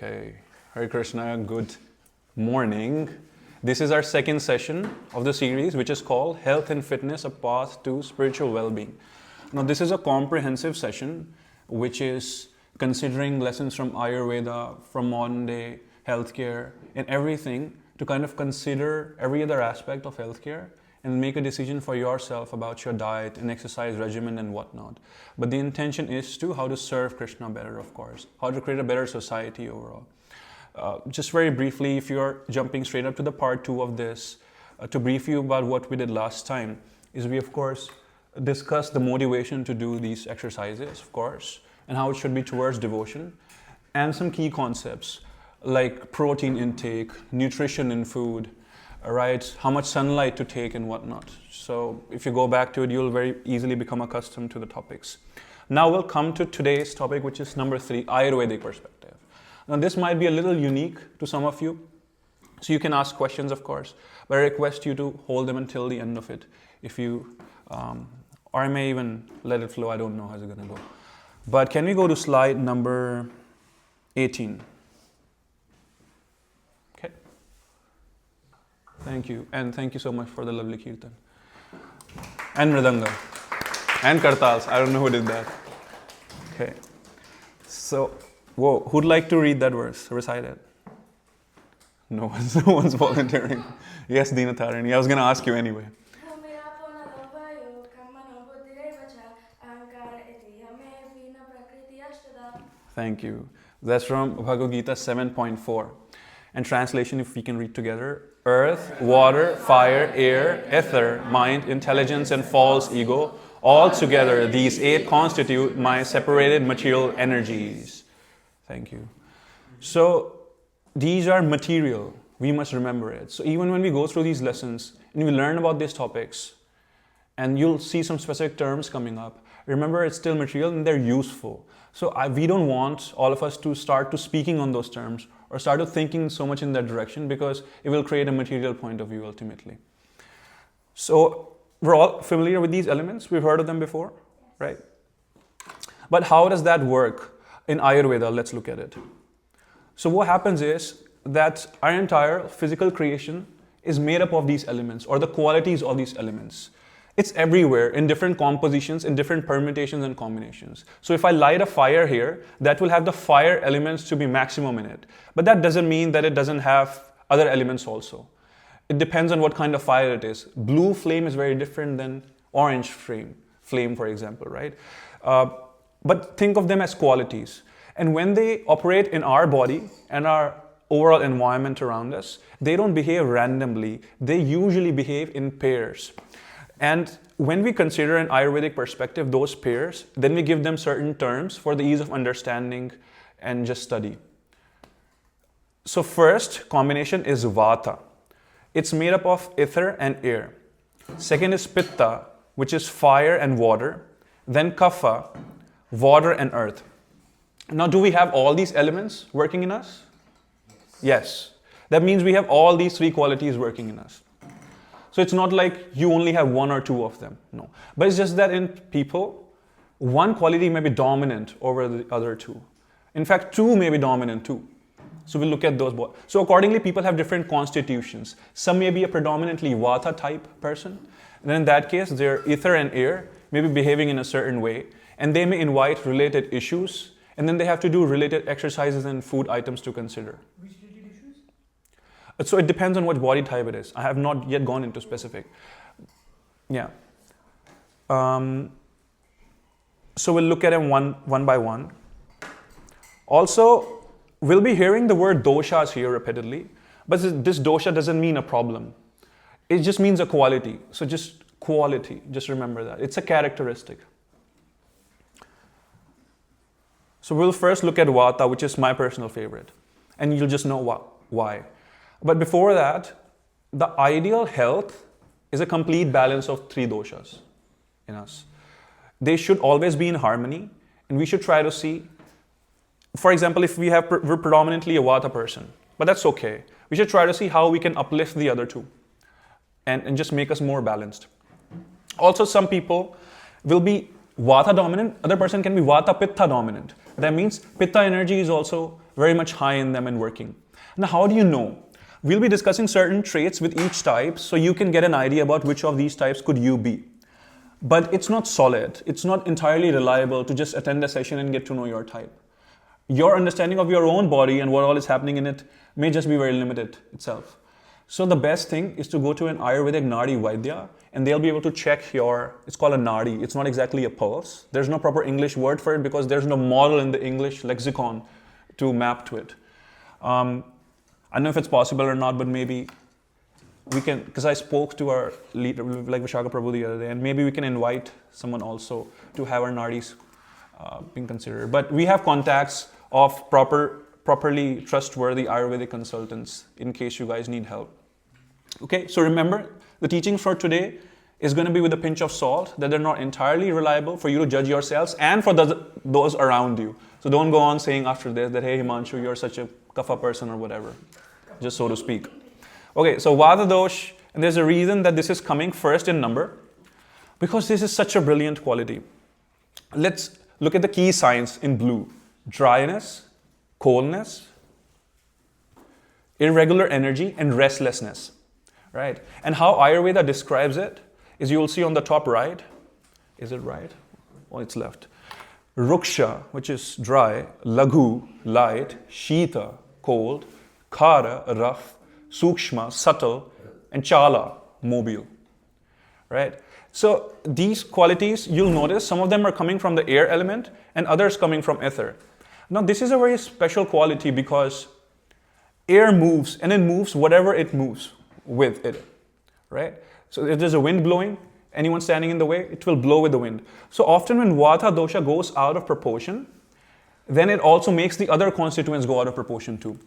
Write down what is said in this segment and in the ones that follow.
Okay, Hare Krishna, good morning. This is our second session of the series, which is called Health and Fitness, a Path to Spiritual Well-Being. Now, this is a comprehensive session, which is considering lessons from Ayurveda, from modern day healthcare, and everything to kind of consider every other aspect of healthcare and make a decision for yourself about your diet and exercise regimen and whatnot. But the intention is to how to serve Krishna better, of course, how to create a better society overall. Just very briefly, if you're jumping straight up to the part 2 of this, to brief you about what we did last time, is we of course discussed the motivation to do these exercises, of course, and how it should be towards devotion, and some key concepts like protein intake, nutrition in food, right? How much sunlight to take and whatnot. So if you go back to it, you'll very easily become accustomed to the topics. Now we'll come to today's topic, which is number 3, Ayurvedic perspective. Now this might be a little unique to some of you, so you can ask questions, of course, but I request you to hold them until the end of it. If you, or I may even let it flow. I don't know how's it gonna go. But can we go to slide number 18? Thank you, and thank you so much for the lovely kirtan. And mridanga. And kartals. I don't know who did that. Okay. So, whoa, who'd like to read that verse? Recite it. No one's volunteering. Yes, Deenatarini. I was going to ask you anyway. Thank you. That's from Bhagavad Gita 7.4. And translation, if we can read together: earth, water, fire, air, ether, mind, intelligence, and false ego, all together, these 8 constitute my separated material energies. Thank you. So, these are material. We must remember it. So, even when we go through these lessons and we learn about these topics, and you'll see some specific terms coming up, remember it's still material and they're useful. So, we don't want all of us to start to speaking on those terms or start to thinking so much in that direction, because it will create a material point of view ultimately. So we're all familiar with these elements. We've heard of them before, right? But how does that work in Ayurveda? Let's look at it. So what happens is that our entire physical creation is made up of these elements, or the qualities of these elements. It's everywhere in different compositions, in different permutations and combinations. So if I light a fire here, that will have the fire elements to be maximum in it. But that doesn't mean that it doesn't have other elements also. It depends on what kind of fire it is. Blue flame is very different than orange flame, for example, right? But think of them as qualities. And when they operate in our body and our overall environment around us, they don't behave randomly. They usually behave in pairs. And when we consider an Ayurvedic perspective those pairs, then we give them certain terms for the ease of understanding and just study. So first combination is Vata. It's made up of ether and air. Second is Pitta, which is fire and water. Then Kapha, water and earth. Now, do we have all these elements working in us? Yes. That means we have all these 3 qualities working in us. So it's not like you only have 1 or 2 of them, no. But it's just that in people, 1 quality may be dominant over the other 2. In fact, 2 may be dominant too. So we'll look at those. So accordingly, people have different constitutions. Some may be a predominantly Vata type person. And then in that case, their ether and air may be behaving in a certain way. And they may invite related issues. And then they have to do related exercises and food items to consider. So it depends on what body type it is. I have not yet gone into specific. Yeah. So we'll look at them one by one. Also, we'll be hearing the word doshas here repeatedly, but this dosha doesn't mean a problem. It just means a quality. So just quality, just remember that. It's a characteristic. So we'll first look at Vata, which is my personal favorite. And you'll just know why. But before that, the ideal health is a complete balance of 3 doshas in us. They should always be in harmony, and we should try to see, for example, if we're predominantly a Vata person, but that's okay. We should try to see how we can uplift the other 2 and just make us more balanced. Also, some people will be Vata dominant, other person can be Vata Pitta dominant. That means Pitta energy is also very much high in them and working. Now, how do you know? We'll be discussing certain traits with each type so you can get an idea about which of these types could you be. But it's not solid. It's not entirely reliable to just attend a session and get to know your type. Your understanding of your own body and what all is happening in it may just be very limited itself. So the best thing is to go to an Ayurvedic Nadi Vaidya, and they'll be able to check your, it's called a Nadi. It's not exactly a pulse. There's no proper English word for it because there's no model in the English lexicon to map to it. I don't know if it's possible or not, but maybe we can, because I spoke to our leader, like Vishaka Prabhu the other day, and maybe we can invite someone also to have our Nadis being considered. But we have contacts of properly trustworthy Ayurvedic consultants in case you guys need help. Okay, so remember, the teaching for today is going to be with a pinch of salt, that they're not entirely reliable for you to judge yourselves and for those around you. So don't go on saying after this that, hey Himanshu, you're such a kapha person or whatever, just so to speak. Okay, so Vata dosh, and there's a reason that this is coming first in number, because this is such a brilliant quality. Let's look at the key signs in blue. Dryness, coldness, irregular energy, and restlessness. Right? And how Ayurveda describes it is, you will see on the top right, is it right? Oh, it's left. Ruksha, which is dry, Laghu, light, Shita, cold, Khara, rough, Sukshma, subtle, and Chala, mobile. Right? So these qualities, you'll notice some of them are coming from the air element and others coming from ether. Now this is a very special quality because air moves and it moves whatever it moves with it, right? So if there's a wind blowing, anyone standing in the way, it will blow with the wind. So often when Vata dosha goes out of proportion, then it also makes the other constituents go out of proportion too.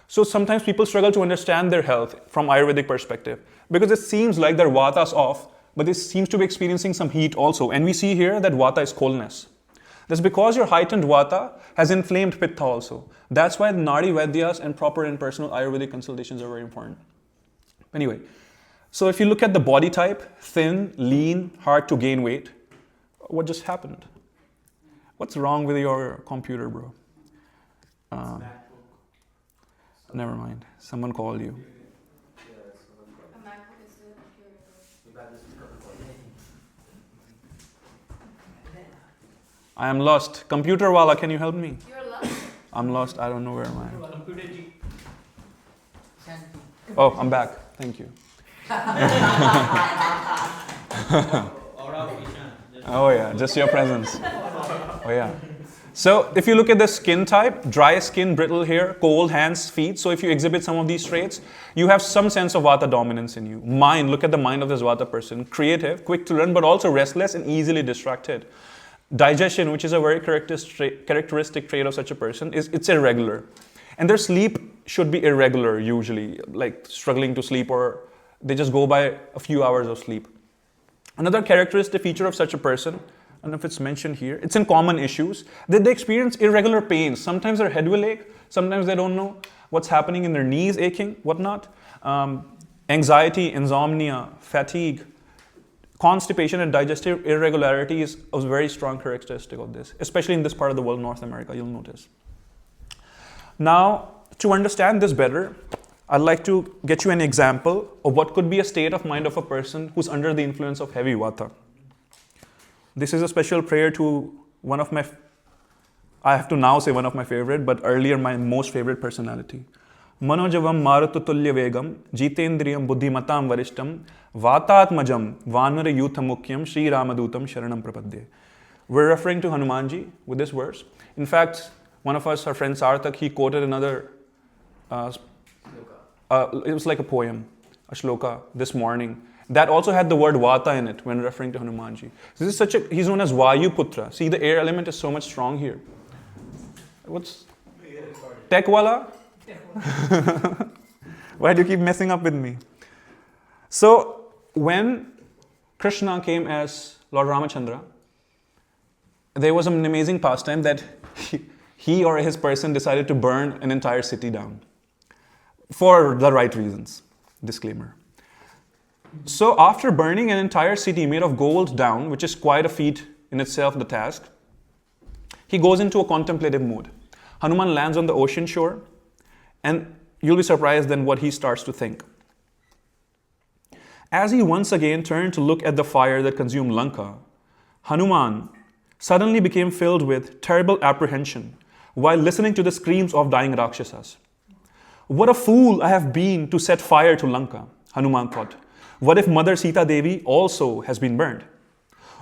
So sometimes people struggle to understand their health from Ayurvedic perspective because it seems like their Vata's off, but this seems to be experiencing some heat also. And we see here that Vata is coldness. That's because your heightened Vata has inflamed Pitta also. That's why the Nadi Vaidyas and proper and personal Ayurvedic consultations are very important. Anyway, so if you look at the body type, thin, lean, hard to gain weight, what just happened? What's wrong with your computer, bro? Never mind. Someone called you. I am lost. Computer wala, can you help me? You're lost? I'm lost. I don't know where am I. Oh, I'm back. Thank you. Oh yeah, just your presence. Oh yeah. So if you look at the skin type, dry skin, brittle hair, cold hands, feet. So if you exhibit some of these traits, you have some sense of Vata dominance in you. Mind, look at the mind of this Vata person. Creative, quick to learn, but also restless and easily distracted. Digestion, which is a very characteristic trait of such a person, it's irregular. And their sleep should be irregular usually, like struggling to sleep, or they just go by a few hours of sleep. Another characteristic feature of such a person, I don't know if it's mentioned here, it's in common issues, that they experience irregular pains. Sometimes their head will ache, sometimes they don't know what's happening in their knees aching, whatnot. Anxiety, insomnia, fatigue, constipation and digestive irregularities is a very strong characteristic of this, especially in this part of the world, North America, you'll notice. Now, to understand this better, I'd like to get you an example of what could be a state of mind of a person who's under the influence of heavy Vata. This is a special prayer to one of my, I have to now say one of my favorite, but earlier my most favorite personality. Manojavam marututulya vegam, jitendriyam buddhimatam varishtam, vatatmajam vanara yutha mukyam, Sri Ramadutam sharanam prapadye. We're referring to Hanumanji with this verse. In fact, one of us, our friend Sarthak, he quoted another, it was like a poem, a shloka this morning, that also had the word Vata in it when referring to Hanumanji. This is such a, he's known as Vayu Putra. See, the air element is so much strong here. What's tech wala? Why do you keep messing up with me? So, when Krishna came as Lord Ramachandra, there was an amazing pastime that he or his person decided to burn an entire city down. For the right reasons. Disclaimer. So after burning an entire city made of gold down, which is quite a feat in itself, the task, he goes into a contemplative mood. Hanuman lands on the ocean shore, and you'll be surprised then what he starts to think. As he once again turned to look at the fire that consumed Lanka, Hanuman suddenly became filled with terrible apprehension while listening to the screams of dying Rakshasas. What a fool I have been to set fire to Lanka, Hanuman thought. What if Mother Sita Devi also has been burned?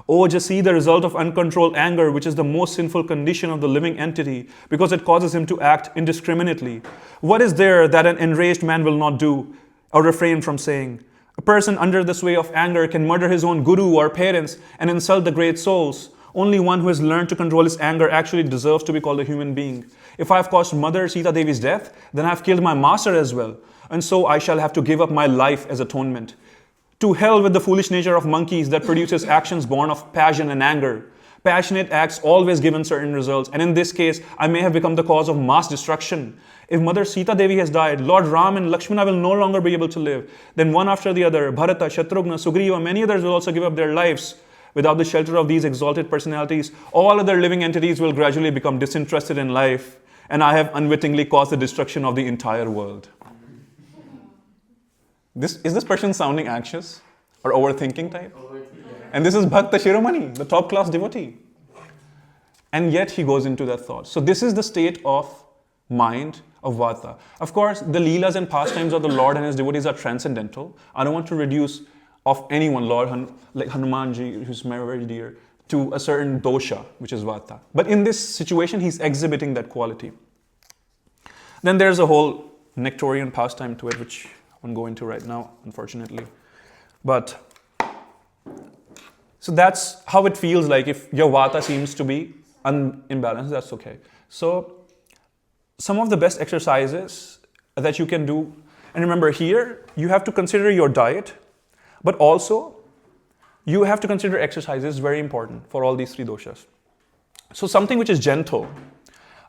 Oh, just see the result of uncontrolled anger, which is the most sinful condition of the living entity, because it causes him to act indiscriminately. What is there that an enraged man will not do or refrain from saying? A person under the sway of anger can murder his own guru or parents and insult the great souls. Only one who has learned to control his anger actually deserves to be called a human being. If I have caused Mother Sita Devi's death, then I have killed my master as well. And so I shall have to give up my life as atonement. To hell with the foolish nature of monkeys that produces actions born of passion and anger. Passionate acts always give certain results, and in this case, I may have become the cause of mass destruction. If Mother Sita Devi has died, Lord Ram and Lakshmana will no longer be able to live. Then one after the other, Bharata, Shatrughna, Sugriva, many others will also give up their lives. Without the shelter of these exalted personalities, all other living entities will gradually become disinterested in life, and I have unwittingly caused the destruction of the entire world. Is this person sounding anxious or overthinking type? And this is Bhakta Shiromani, the top class devotee. And yet he goes into that thought. So this is the state of mind of Vata. Of course, the Leelas and pastimes of the Lord and his devotees are transcendental. I don't want to reduce of anyone, like Hanumanji, who's very dear, to a certain dosha, which is Vata. But in this situation, he's exhibiting that quality. Then there's a whole nectarian pastime to it, which I won't go into right now, unfortunately. But so that's how it feels like if your Vata seems to be imbalanced, that's okay. So some of the best exercises that you can do, and remember here, you have to consider your diet, but also you have to consider exercises, very important for all these three doshas. So something which is gentle,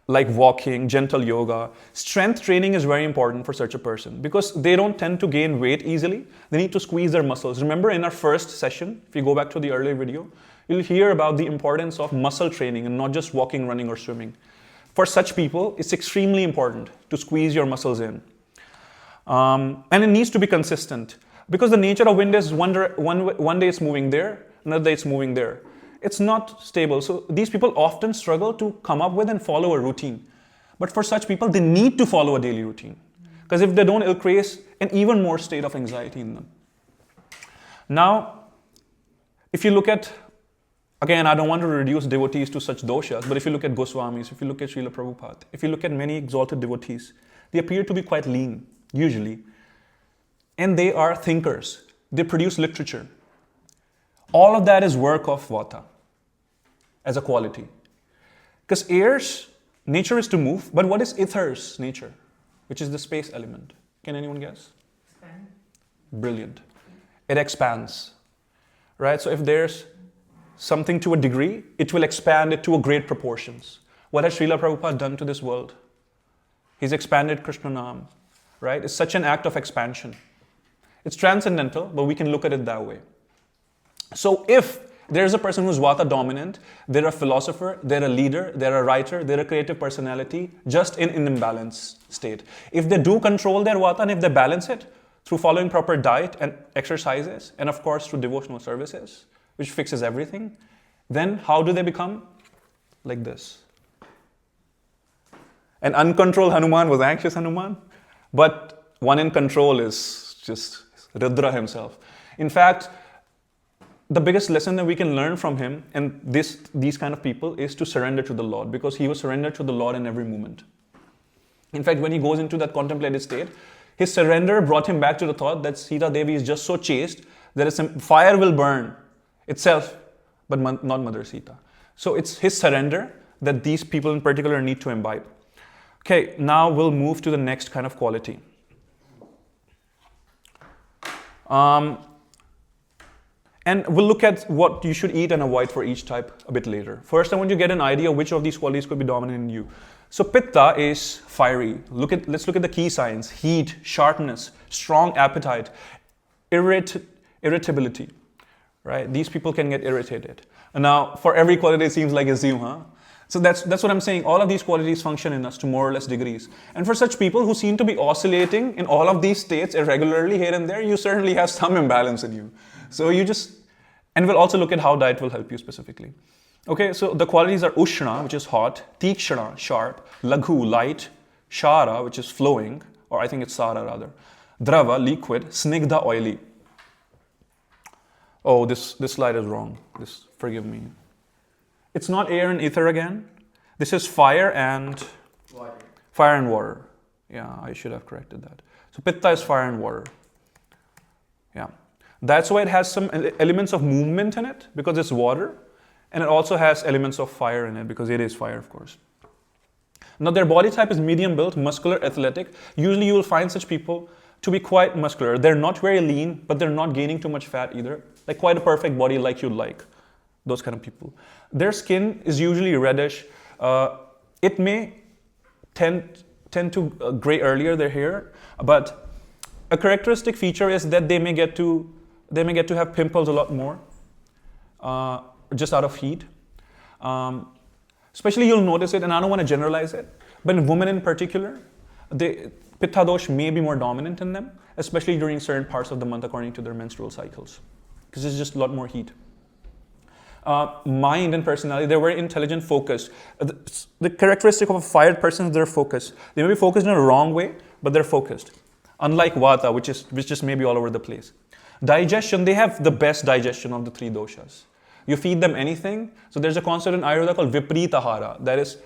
like walking, gentle yoga, strength training is very important for such a person because they don't tend to gain weight easily. They need to squeeze their muscles. Remember in our first session, if you go back to the earlier video, you'll hear about the importance of muscle training and not just walking, running, or swimming. For such people, it's extremely important to squeeze your muscles in. And it needs to be consistent because the nature of wind is one day it's moving there, another day it's moving there. It's not stable. So these people often struggle to come up with and follow a routine. But for such people, they need to follow a daily routine. Because if they don't, it'll create an even more state of anxiety in them. Now, if you look at, again, I don't want to reduce devotees to such doshas, but if you look at Goswamis, if you look at Srila Prabhupada, if you look at many exalted devotees, they appear to be quite lean, usually. And they are thinkers. They produce literature. All of that is work of Vata as a quality. Because air's nature is to move, but what is ether's nature? Which is the space element. Can anyone guess? Expand. Brilliant. It expands. Right? So if there's something to a degree, it will expand it to a great proportions. What has Srila Prabhupada done to this world? He's expanded Krishna Nam. Right? It's such an act of expansion. It's transcendental, but we can look at it that way. So if there's a person who's Vata dominant, they're a philosopher, they're a leader, they're a writer, they're a creative personality, just in an imbalanced state. If they do control their Vata and if they balance it through following proper diet and exercises, and of course through devotional services, which fixes everything, then how do they become? Like this. An uncontrolled Hanuman was anxious Hanuman, but one in control is just Rudra himself. In fact, the biggest lesson that we can learn from him and these kind of people is to surrender to the Lord, because he was surrendered to the Lord in every moment. In fact, when he goes into that contemplative state, his surrender brought him back to the thought that Sita Devi is just so chaste that fire will burn itself, but not Mother Sita. So it's his surrender that these people in particular need to imbibe. Okay, now we'll move to the next kind of quality. And we'll look at what you should eat and avoid for each type a bit later. First, I want you to get an idea which of these qualities could be dominant in you. So Pitta is fiery. Let's look at the key signs. Heat, sharpness, strong appetite, irritability. Right? These people can get irritated. And now, for every quality, it seems like a zoom, huh? So that's what I'm saying. All of these qualities function in us to more or less degrees. And for such people who seem to be oscillating in all of these states irregularly here and there, you certainly have some imbalance in you. So you just, and we'll also look at how diet will help you specifically. Okay, so the qualities are Ushna, which is hot, Tikshana, sharp, Laghu, light, Shara, which is flowing, or I think it's Sara rather, Drava, liquid, Snigdha, oily. Oh, this slide is wrong. Forgive me. It's not air and ether again. This is fire and water. Fire and water. Yeah, I should have corrected that. So Pitta is fire and water. Yeah. That's why it has some elements of movement in it, because it's water. And it also has elements of fire in it, because it is fire, of course. Now, their body type is medium built, muscular, athletic. Usually you will find such people to be quite muscular. They're not very lean, but they're not gaining too much fat either. Like quite a perfect body like you'd like. Those kind of people. Their skin is usually reddish. It may tend to gray earlier, their hair, but a characteristic feature is that they may get to have pimples a lot more, just out of heat. Especially you'll notice it, and I don't want to generalize it, but in women in particular, Pitta dosh may be more dominant in them, especially during certain parts of the month according to their menstrual cycles, because it's just a lot more heat. Mind and personality, they're very intelligent, focused. The characteristic of a fired person is their focus. They may be focused in a wrong way, but they're focused. Unlike Vata, which just may be all over the place. Digestion, they have the best digestion of the three doshas. You feed them anything. So there's a concept in Ayurveda called Vipritahara. That is,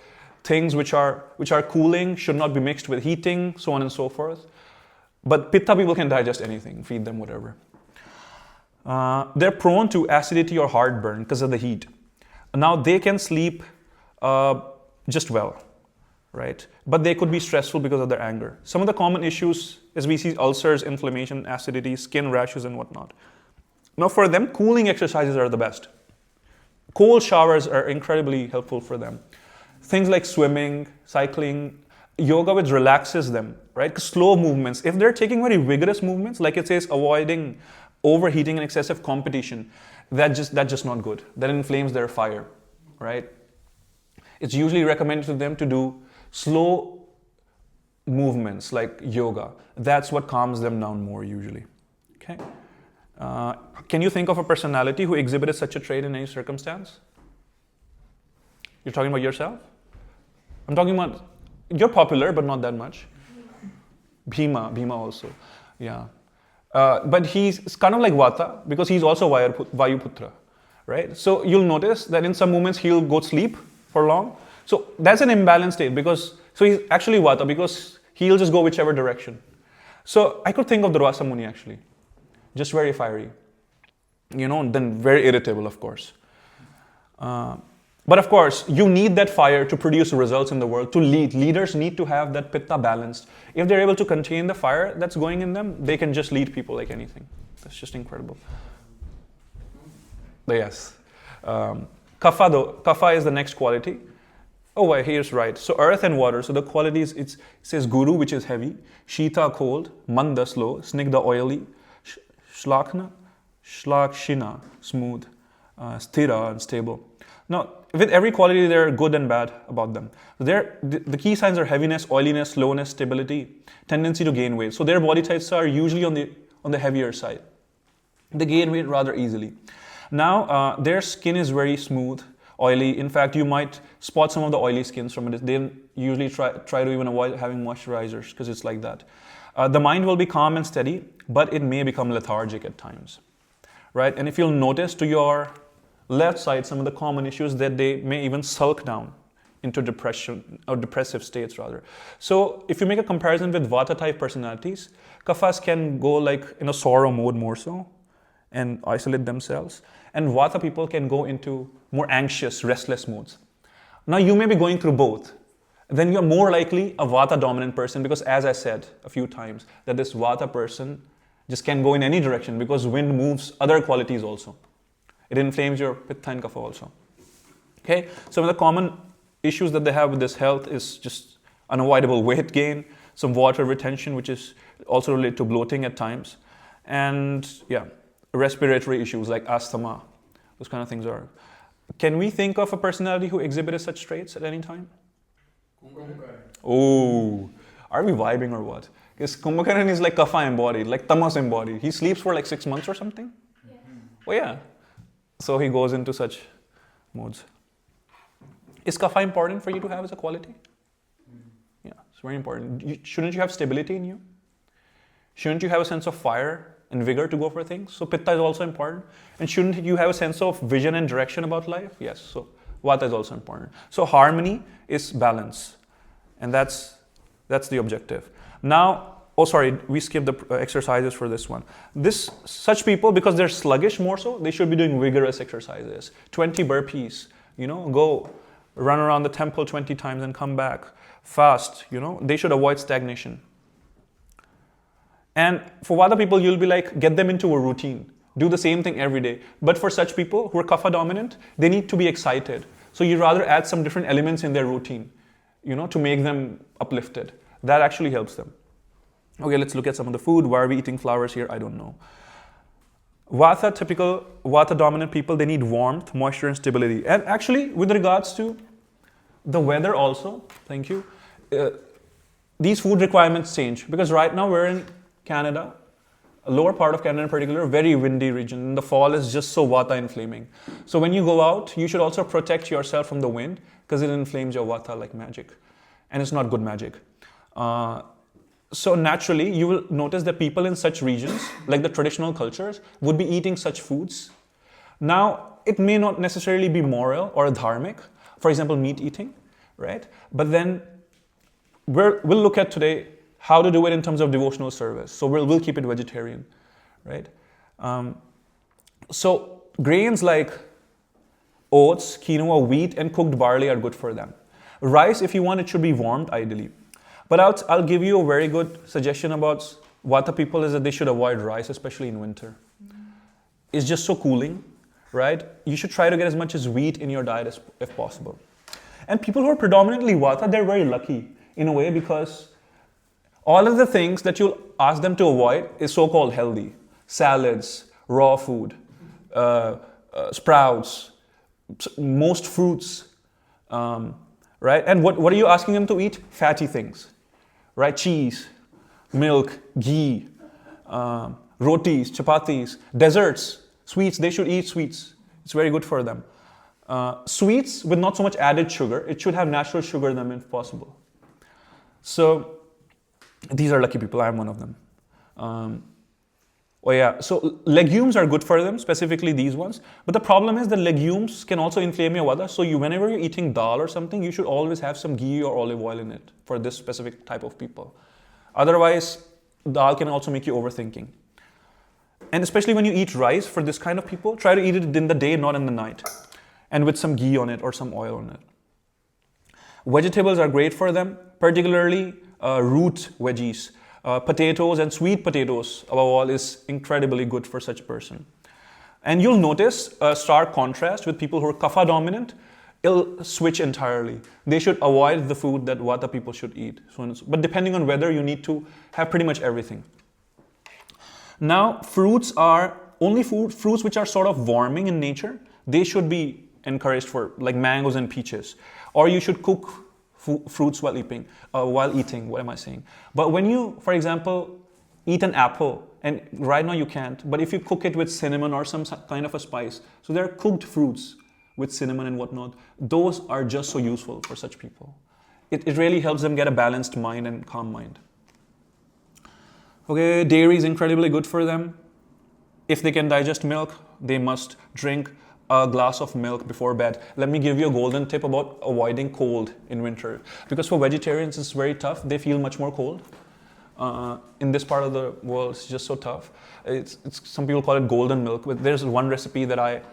things which are cooling should not be mixed with heating, so on and so forth. But Pitta people can digest anything, feed them whatever. They're prone to acidity or heartburn because of the heat. Now they can sleep just well, right? But they could be stressful because of their anger. Some of the common issues is we see ulcers, inflammation, acidity, skin rashes and whatnot. Now for them, cooling exercises are the best. Cold showers are incredibly helpful for them. Things like swimming, cycling, yoga which relaxes them, right? Slow movements. If they're taking very vigorous movements, like it says, avoiding overheating and excessive competition, that's just not good. That inflames their fire, right? It's usually recommended to them to do slow movements like yoga. That's what calms them down more usually, okay? Can you think of a personality who exhibited such a trait in any circumstance? You're talking about yourself? I'm talking about, you're popular, but not that much. Bhima also, yeah. But he's kind of like Vata because he's also Vayuputra, right? So you'll notice that in some moments he'll go sleep for long. So that's an imbalanced state so he's actually Vata because he'll just go whichever direction. So I could think of Durvasa Muni actually, just very fiery, then very irritable of course. But of course, you need that fire to produce results in the world, to lead. Leaders need to have that Pitta balanced. If they're able to contain the fire that's going in them, they can just lead people like anything. That's just incredible. But yes. Kapha is the next quality. Oh, wait, here's right. So earth and water. So the qualities, it says Guru, which is heavy, Shita, cold, Manda, slow, Snigdha, oily, Shlakshina, smooth, Sthira, and stable. Now, with every quality, there are good and bad about them. The key signs are heaviness, oiliness, slowness, stability, tendency to gain weight. So their body types are usually on the heavier side. They gain weight rather easily. Now, their skin is very smooth, oily. In fact, you might spot some of the oily skins from it. They usually try to even avoid having moisturizers because it's like that. The mind will be calm and steady, but it may become lethargic at times, right? And if you'll notice to your left side, some of the common issues that they may even sulk down into depression or depressive states rather. So if you make a comparison with Vata type personalities, Kaphas can go like in a sorrow mode more so and isolate themselves. And Vata people can go into more anxious, restless modes. Now you may be going through both. Then you're more likely a Vata dominant person because as I said a few times that this Vata person just can go in any direction because wind moves other qualities also. It inflames your Pitta and Kapha also. Okay, some of the common issues that they have with this health is just unavoidable weight gain, some water retention, which is also related to bloating at times, and yeah, respiratory issues like asthma. Those kind of things are. Can we think of a personality who exhibited such traits at any time? Kumbhakara. Oh, are we vibing or what? Because Kumbhakaran is like Kapha embodied, like Tamas embodied. He sleeps for like 6 months or something? Yeah. Oh yeah. So he goes into such modes. Is Kapha important for you to have as a quality? Yeah, it's very important. Shouldn't you have stability in you? Shouldn't you have a sense of fire and vigor to go for things? So Pitta is also important. And shouldn't you have a sense of vision and direction about life? Yes, so Vata is also important. So harmony is balance. And that's the objective. Now, oh sorry, we skipped the exercises for this one. Such people, because they're sluggish more so, they should be doing vigorous exercises. 20 burpees, go run around the temple 20 times and come back. Fast, they should avoid stagnation. And for other people, you'll be like, get them into a routine. Do the same thing every day. But for such people who are Kapha dominant, they need to be excited. So you rather add some different elements in their routine, to make them uplifted. That actually helps them. Okay, let's look at some of the food. Why are we eating flowers here? I don't know. Typical Vata dominant people, they need warmth, moisture, and stability. And actually, with regards to the weather also, thank you, these food requirements change. Because right now we're in Canada, a lower part of Canada in particular, very windy region. And the fall is just so Vata inflaming. So when you go out, you should also protect yourself from the wind because it inflames your Vata like magic. And it's not good magic. So naturally, you will notice that people in such regions, like the traditional cultures, would be eating such foods. Now, it may not necessarily be moral or dharmic, for example, meat eating, right? But then we'll look at today how to do it in terms of devotional service. So we'll keep it vegetarian, right? So grains like oats, quinoa, wheat, and cooked barley are good for them. Rice, if you want, it should be warmed ideally. But I'll give you a very good suggestion about Vata people is that they should avoid rice, especially in winter. It's just so cooling, right? You should try to get as much as wheat in your diet if possible. And people who are predominantly Vata, they're very lucky in a way because all of the things that you'll ask them to avoid is so-called healthy. Salads, raw food, sprouts, most fruits, right? And what are you asking them to eat? Fatty things, right? Cheese, milk, ghee, rotis, chapatis, desserts, sweets. They should eat sweets. It's very good for them. Sweets with not so much added sugar. It should have natural sugar in them if possible. So these are lucky people. I'm one of them. So legumes are good for them, specifically these ones. But the problem is that legumes can also inflame your vata. So whenever you're eating dal or something, you should always have some ghee or olive oil in it for this specific type of people. Otherwise, dal can also make you overthinking. And especially when you eat rice for this kind of people, try to eat it in the day, not in the night. And with some ghee on it or some oil on it. Vegetables are great for them, particularly root veggies. Potatoes and sweet potatoes, above all, is incredibly good for such a person. And you'll notice a stark contrast with people who are Kapha dominant. It'll switch entirely. They should avoid the food that Vata people should eat. But depending on whether you need to have pretty much everything. Now, fruits are only fruits which are sort of warming in nature. They should be encouraged for like mangoes and peaches. Or you should cook fruits while eating, what am I saying? But when you, for example, eat an apple, and right now you can't, but if you cook it with cinnamon or some kind of a spice, so there are cooked fruits with cinnamon and whatnot, those are just so useful for such people. It really helps them get a balanced mind and calm mind. Okay, dairy is incredibly good for them. If they can digest milk, they must drink a glass of milk before bed. Let me give you a golden tip about avoiding cold in winter. Because for vegetarians, it's very tough. They feel much more cold. In this part of the world, it's just so tough. Some people call it golden milk. But there's one recipe that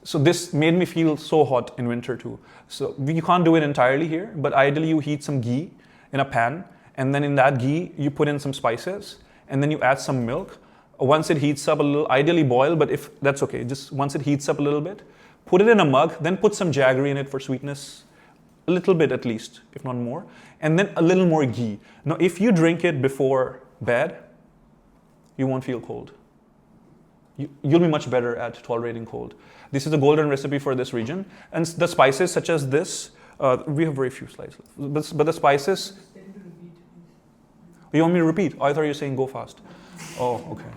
so this made me feel so hot in winter too. So you can't do it entirely here, but ideally you heat some ghee in a pan. And then in that ghee, you put in some spices. And then you add some milk. Once it heats up a little, ideally boil, but if that's okay, just once it heats up a little bit, put it in a mug, then put some jaggery in it for sweetness, a little bit at least, if not more, and then a little more ghee. Now, if you drink it before bed, you won't feel cold. you'll be much better at tolerating cold. This is a golden recipe for this region. And the spices such as this, we have very few slides left. But the spices, you want me to repeat? Oh, I thought you were saying go fast. Oh, okay.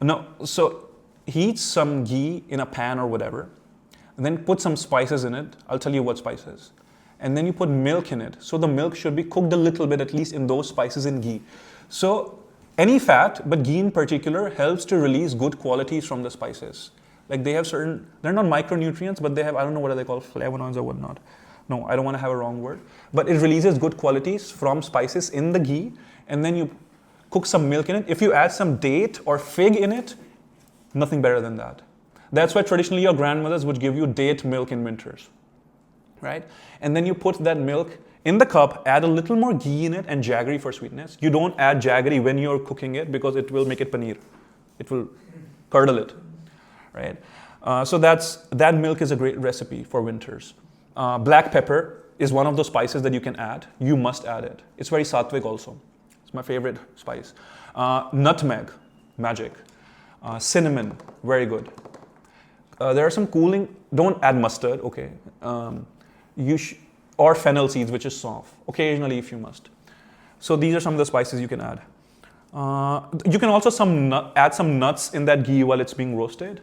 No, so heat some ghee in a pan or whatever, and then put some spices in it. I'll tell you what spices. And then you put milk in it. So the milk should be cooked a little bit, at least in those spices in ghee. So any fat, but ghee in particular, helps to release good qualities from the spices. Like they have certain, they're not micronutrients, but they have, I don't know what are they called, flavonoids or whatnot. No, I don't want to have a wrong word. But it releases good qualities from spices in the ghee, and then you cook some milk in it. If you add some date or fig in it, nothing better than that. That's why traditionally your grandmothers would give you date milk in winters, right? And then you put that milk in the cup, add a little more ghee in it and jaggery for sweetness. You don't add jaggery when you're cooking it because it will make it paneer. It will curdle it, right? So that milk is a great recipe for winters. Black pepper is one of those spices that you can add. You must add it. It's very sattvic also. It's my favorite spice. Nutmeg, magic. Cinnamon, very good. There are some cooling, don't add mustard, okay. Or fennel seeds, which is soft, occasionally if you must. So these are some of the spices you can add. You can also add some nuts in that ghee while it's being roasted.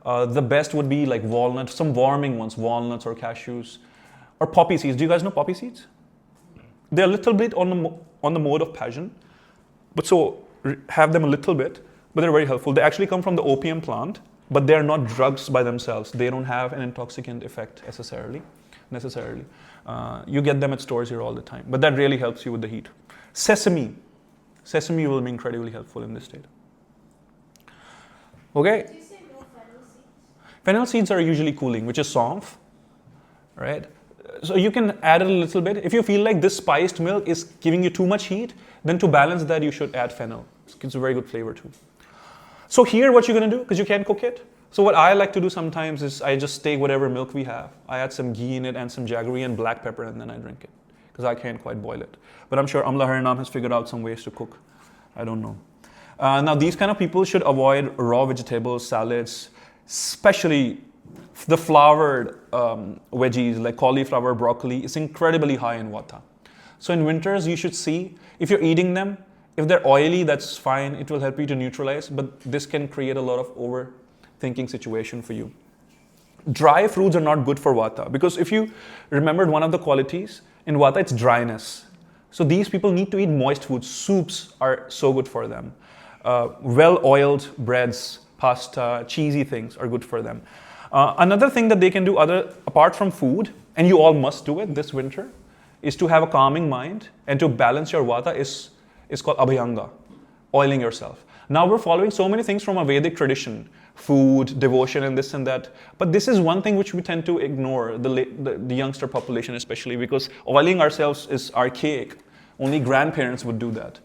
The best would be like walnuts, some warming ones, walnuts or cashews, or poppy seeds. Do you guys know poppy seeds? They're a little bit on the mode of passion, but so have them a little bit, but they're very helpful. They actually come from the opium plant, but they're not drugs by themselves. They don't have an intoxicant effect necessarily. You get them at stores here all the time, but that really helps you with the heat. Sesame will be incredibly helpful in this state. Okay? Did you say no fennel seeds? Fennel seeds are usually cooling, which is soft, right? So you can add it a little bit. If you feel like this spiced milk is giving you too much heat, then to balance that, you should add fennel. It gives a very good flavor too. So here, what you're gonna do, because you can't cook it. So what I like to do sometimes is I just take whatever milk we have. I add some ghee in it and some jaggery and black pepper, and then I drink it, because I can't quite boil it. But I'm sure Amla Harinam has figured out some ways to cook. I don't know. Now, these kind of people should avoid raw vegetables, salads, especially the floured veggies like cauliflower, broccoli. It's incredibly high in vata. So in winters, you should see, if you're eating them, if they're oily, that's fine. It will help you to neutralize, but this can create a lot of overthinking situation for you. Dry fruits are not good for vata, because if you remembered one of the qualities in vata, it's dryness. So these people need to eat moist foods. Soups are so good for them. Well-oiled breads, pasta, cheesy things are good for them. Another thing that they can do apart from food, and you all must do it this winter, is to have a calming mind, and to balance your vata is called abhyanga, oiling yourself. Now we're following so many things from a Vedic tradition, food, devotion, and this and that. But this is one thing which we tend to ignore, the youngster population especially, because oiling ourselves is archaic. Only grandparents would do that.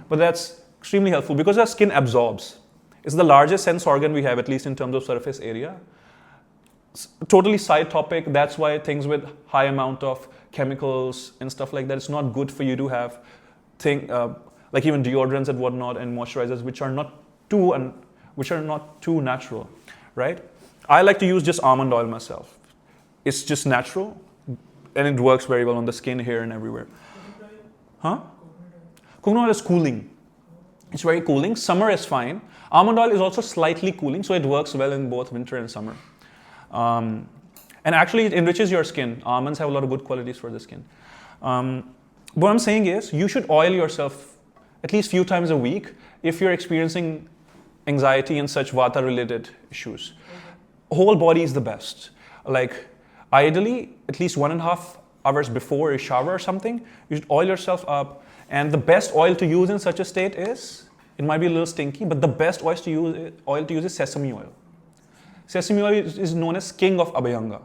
But that's extremely helpful because our skin absorbs. It's the largest sense organ we have, at least in terms of surface area. It's totally side topic. That's why things with high amount of chemicals and stuff like that, it's not good for you to have like even deodorants and whatnot and moisturizers which are not too natural, right? I like to use just almond oil myself. It's just natural and it works very well on the skin, hair, and everywhere. Huh? Coconut oil is cooling. It's very cooling. Summer is fine. Almond oil is also slightly cooling, so it works well in both winter and summer. And actually, it enriches your skin. Almonds have a lot of good qualities for the skin. What I'm saying is, you should oil yourself at least few times a week if you're experiencing anxiety and such vata-related issues. Whole body is the best. Like, ideally, at least 1.5 hours before you shower or something, you should oil yourself up. And the best oil to use in such a state is, it might be a little stinky, but the best oil to use is sesame oil. Sesame oil is known as king of abhyanga.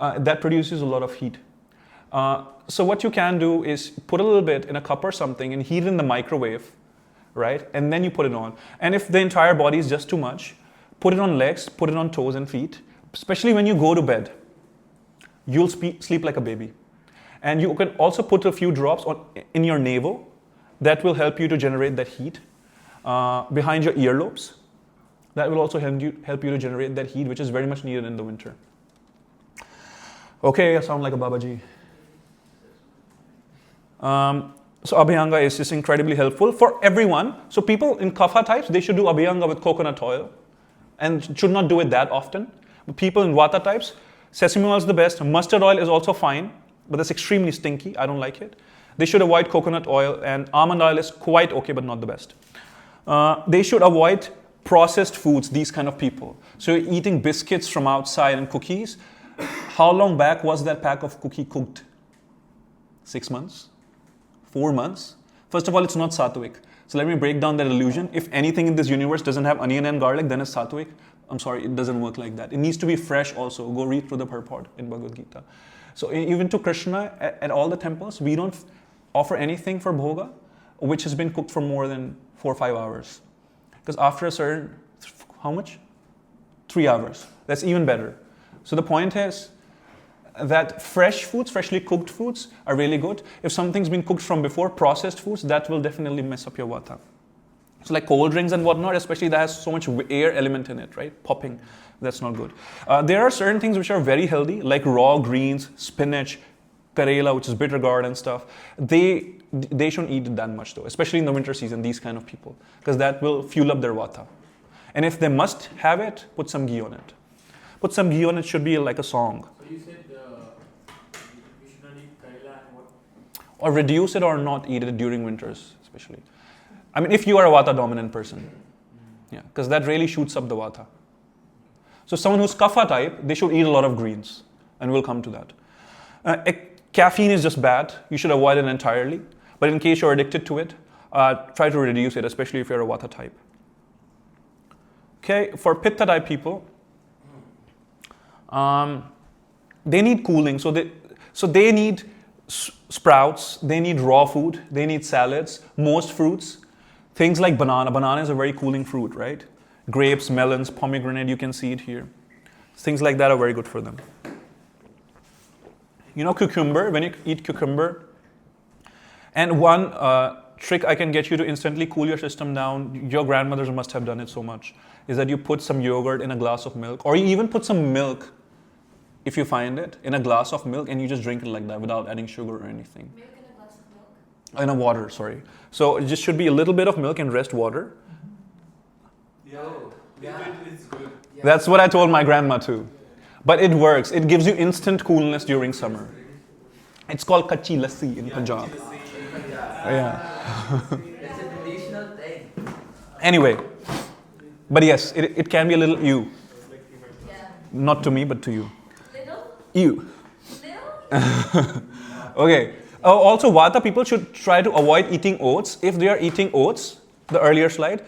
That produces a lot of heat. So what you can do is put a little bit in a cup or something and heat it in the microwave, right? And then you put it on. And if the entire body is just too much, put it on legs, put it on toes and feet. Especially when you go to bed, you'll sleep like a baby. And you can also put a few drops in your navel. That will help you to generate that heat behind your earlobes. That will also help you to generate that heat, which is very much needed in the winter. Okay, I sound like a Babaji. So Abhyanga is just incredibly helpful for everyone. So people in Kapha types, they should do Abhyanga with coconut oil and should not do it that often. But people in Vata types, sesame oil is the best. Mustard oil is also fine, but that's extremely stinky. I don't like it. They should avoid coconut oil, and almond oil is quite okay, but not the best. They should avoid processed foods, these kind of people. So you're eating biscuits from outside and cookies. How long back was that pack of cookie cooked? 6 months? 4 months? First of all, it's not sattvic. So let me break down that illusion. If anything in this universe doesn't have onion and garlic, then it's sattvic. I'm sorry, it doesn't work like that. It needs to be fresh also. Go read through the purport in Bhagavad Gita. So even to Krishna, at all the temples, we don't offer anything for bhoga which has been cooked for more than 4 or 5 hours. Because after a certain, how much? 3 hours. That's even better. So the point is that fresh foods, freshly cooked foods are really good. If something's been cooked from before, processed foods, that will definitely mess up your vata. So like cold drinks and whatnot, especially that has so much air element in it, right? Popping, that's not good. There are certain things which are very healthy, like raw greens, spinach, karela, which is bitter gourd and stuff. They shouldn't eat it that much though, especially in the winter season, these kind of people, because that will fuel up their vata. And if they must have it, put some ghee on it. Put some ghee on it should be like a song. So you said we should not eat karela and what? Or reduce it or not eat it during winters, especially. I mean, if you are a vata dominant person. Yeah, because that really shoots up the vata. So someone who's kapha type, they should eat a lot of greens. And we'll come to that. Caffeine is just bad. You should avoid it entirely. But in case you're addicted to it, try to reduce it, especially if you're a vata type. Okay, for pitta type people, they need cooling. So they need sprouts, they need raw food, they need salads, most fruits. Things like banana. Banana is a very cooling fruit, right? Grapes, melons, pomegranate, you can see it here. Things like that are very good for them. You know cucumber, when you eat cucumber, and one trick I can get you to instantly cool your system down, your grandmothers must have done it so much, is that you put some yogurt in a glass of milk, or you even put some milk, if you find it, in a glass of milk, and you just drink it like that without adding sugar or anything. Milk in a glass of milk? In a water, sorry. So it just should be a little bit of milk and rest water. Yeah. It's good. Yeah. That's what I told my grandma too. But it works. It gives you instant coolness during summer. It's called kachi lassi in Punjab. Yeah. It's a traditional thing. Anyway, but yes, it can be a little ew. Yeah. Not to me, but to you. Little? Ew. Little? Okay. Also, vata people should try to avoid eating oats. If they are eating oats, the earlier slide,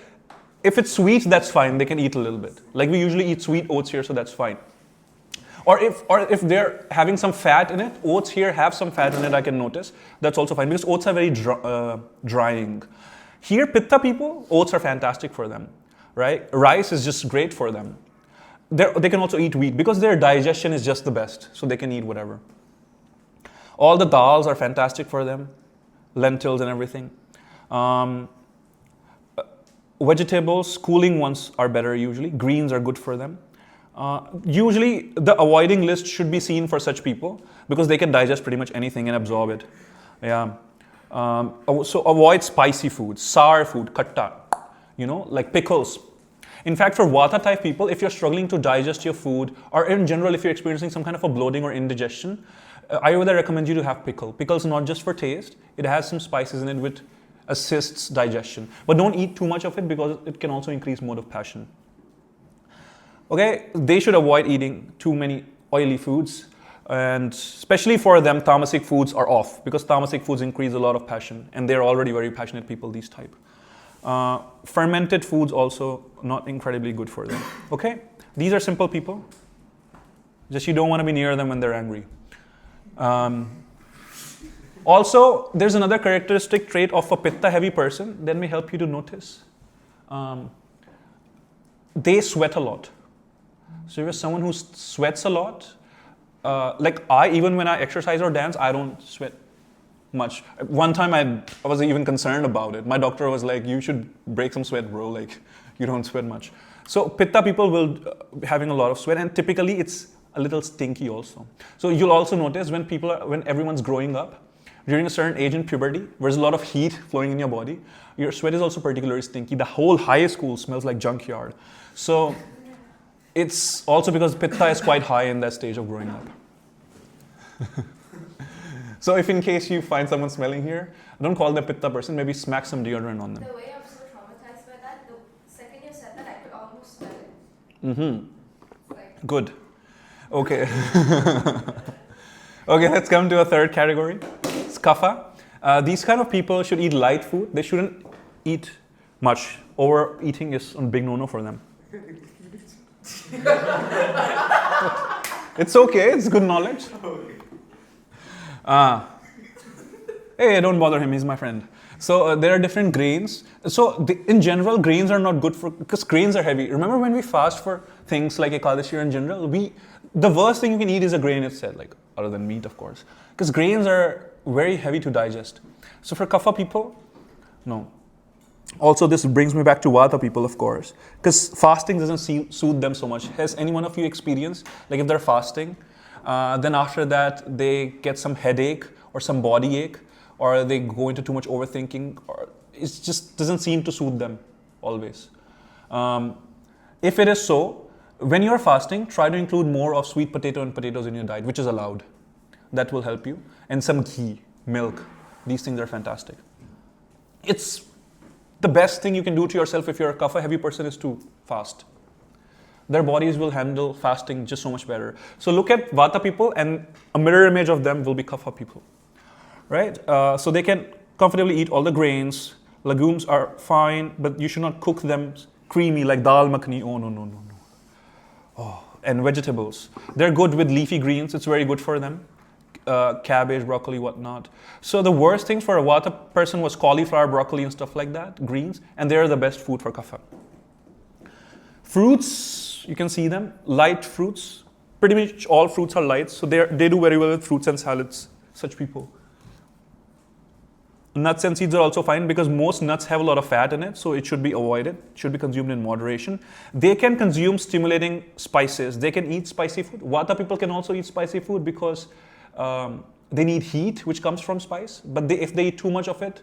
if it's sweet, that's fine. They can eat a little bit. Like we usually eat sweet oats here, so that's fine. Or if they're having some fat in it, oats here have some fat in it, I can notice. That's also fine because oats are very drying. Here, pitta people, oats are fantastic for them, right? Rice is just great for them. They can also eat wheat because their digestion is just the best, so they can eat whatever. All the dals are fantastic for them, lentils and everything. Vegetables, cooling ones are better usually. Greens are good for them. Usually the avoiding list should be seen for such people because they can digest pretty much anything and absorb it. Yeah. So avoid spicy foods, sour food, katta, like pickles. In fact, for vata type people, if you're struggling to digest your food, or in general, if you're experiencing some kind of a bloating or indigestion, Ayurveda recommends you to have pickle. Pickle's not just for taste, it has some spices in it which assists digestion. But don't eat too much of it because it can also increase mode of passion. Okay, they should avoid eating too many oily foods, and especially for them, tamasic foods are off because tamasic foods increase a lot of passion, and they're already very passionate people, these type. Fermented foods also not incredibly good for them. Okay, these are simple people. Just you don't want to be near them when they're angry. Also, there's another characteristic trait of a pitta-heavy person that may help you to notice. They sweat a lot. So if you're someone who sweats a lot, like even when I exercise or dance, I don't sweat much. One time I was even concerned about it. My doctor was like, you should break some sweat, bro. Like, you don't sweat much. So Pitta people will be having a lot of sweat, and typically it's a little stinky also. So you'll also notice when everyone's growing up, during a certain age in puberty, where there's a lot of heat flowing in your body, your sweat is also particularly stinky. The whole high school smells like junkyard. So it's also because Pitta is quite high in that stage of growing up. So if in case you find someone smelling here, don't call them Pitta person, maybe smack some deodorant on them. The way I'm so traumatized by that, the second you said that, I could almost smell it. Mm-hmm. Like, Good. Okay. Okay, let's come to a third category. It's kapha. These kind of people should eat light food. They shouldn't eat much. Overeating is a big no-no for them. It's okay. It's good knowledge. Hey, don't bother him. He's my friend. So there are different grains. So in general, grains are not good because grains are heavy. Remember when we fast for things like Ekadashi in general, the worst thing you can eat is a grain itself, like other than meat, of course, because grains are very heavy to digest. So for kapha people, no. Also, this brings me back to vata people, of course, because fasting doesn't soothe them so much. Has any one of you experienced, like if they're fasting, then after that they get some headache or some body ache, or they go into too much overthinking, or it just doesn't seem to soothe them always. If it is so, when you're fasting, try to include more of sweet potato and potatoes in your diet, which is allowed. That will help you. And some ghee, milk. These things are fantastic. It's the best thing you can do to yourself if you're a kapha heavy person is to fast. Their bodies will handle fasting just so much better. So look at vata people and a mirror image of them will be kapha people. Right? So they can comfortably eat all the grains. Legumes are fine, but you should not cook them creamy like dal makhani. Oh, no. Oh, and vegetables. They're good with leafy greens. It's very good for them. Cabbage, broccoli, whatnot. So the worst thing for a vata person was cauliflower, broccoli, and stuff like that, greens, and they're the best food for kapha. Fruits, you can see them, light fruits. Pretty much all fruits are light, so they do very well with fruits and salads, such people. Nuts and seeds are also fine because most nuts have a lot of fat in it, so it should be avoided. It should be consumed in moderation. They can consume stimulating spices. They can eat spicy food. Vata people can also eat spicy food because they need heat, which comes from spice. But if they eat too much of it,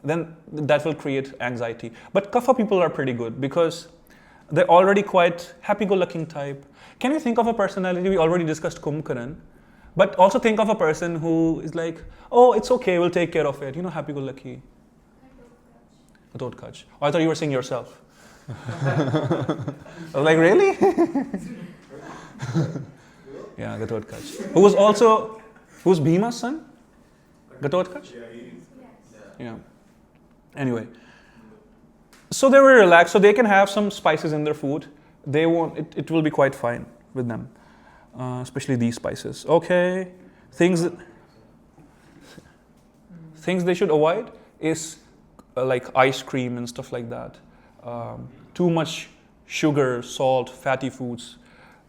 then that will create anxiety. But kapha people are pretty good because they're already quite happy-go-lucky type. Can you think of a personality? We already discussed Kumbhakaran. But also think of a person who is like, oh, it's okay, we'll take care of it. You know, happy-go-lucky. Gatodkach. Oh, I thought you were saying yourself. I was like, really? Yeah, Gatodkach. Who's Bhima's son? Gatodkach? Yeah. Anyway. So they were relaxed, so they can have some spices in their food. They won't, it will be quite fine with them. Especially these spices. Okay, things they should avoid is like ice cream and stuff like that. Too much sugar, salt, fatty foods.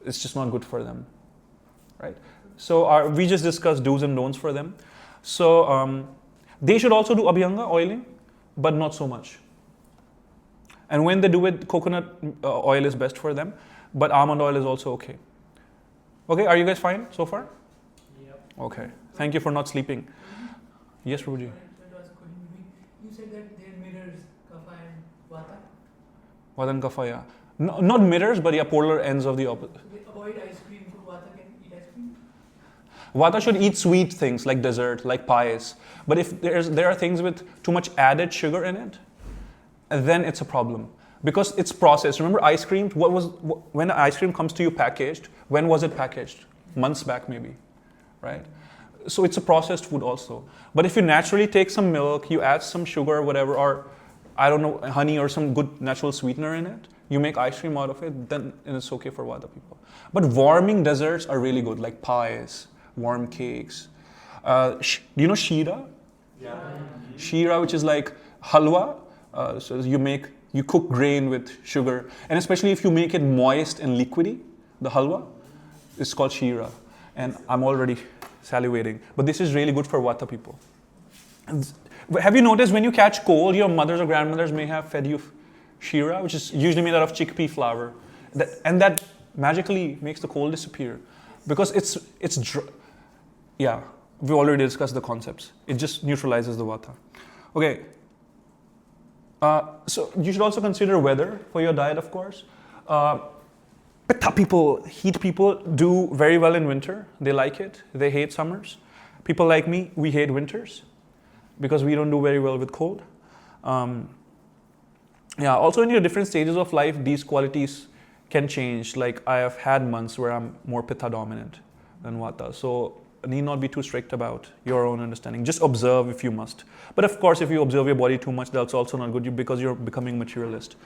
It's just not good for them, right? So we just discussed do's and don'ts for them. So they should also do abhyanga oiling, but not so much. And when they do it, coconut oil is best for them, but almond oil is also okay. Okay, are you guys fine so far? Yep. Okay, thank you for not sleeping. Yes, Ruji. You said that there mirrors kapha and vata. Vata and kapha, yeah. No, not mirrors, but yeah, polar ends of the opposite. They avoid ice cream, so vata can eat ice cream. Vata should eat sweet things like dessert, like pies. But if there are things with too much added sugar in it, then it's a problem. Because it's processed. Remember ice cream? When ice cream comes to you packaged, when was it packaged? Months back maybe, right? So it's a processed food also. But if you naturally take some milk, you add some sugar or whatever, or I don't know, honey or some good natural sweetener in it, you make ice cream out of it, then it's okay for Vata people. But warming desserts are really good, like pies, warm cakes. Do you know shira? Yeah. Shira, which is like halwa. So you cook grain with sugar, and especially if you make it moist and liquidy, the halwa, it's called shira. And I'm already salivating, but this is really good for Vata people. And have you noticed when you catch cold, your mothers or grandmothers may have fed you shira, which is usually made out of chickpea flour, that magically makes the cold disappear, because yeah, we already discussed the concepts. It just neutralizes the vata. Okay. So you should also consider weather for your diet, of course. Pitta people, heat people do very well in winter. They like it. They hate summers. People like me, we hate winters because we don't do very well with cold. Yeah, also in your different stages of life, these qualities can change. Like I have had months where I'm more pitta dominant than vata. So need not be too strict about your own understanding. Just observe if you must. But of course, if you observe your body too much, that's also not good because you're becoming materialist.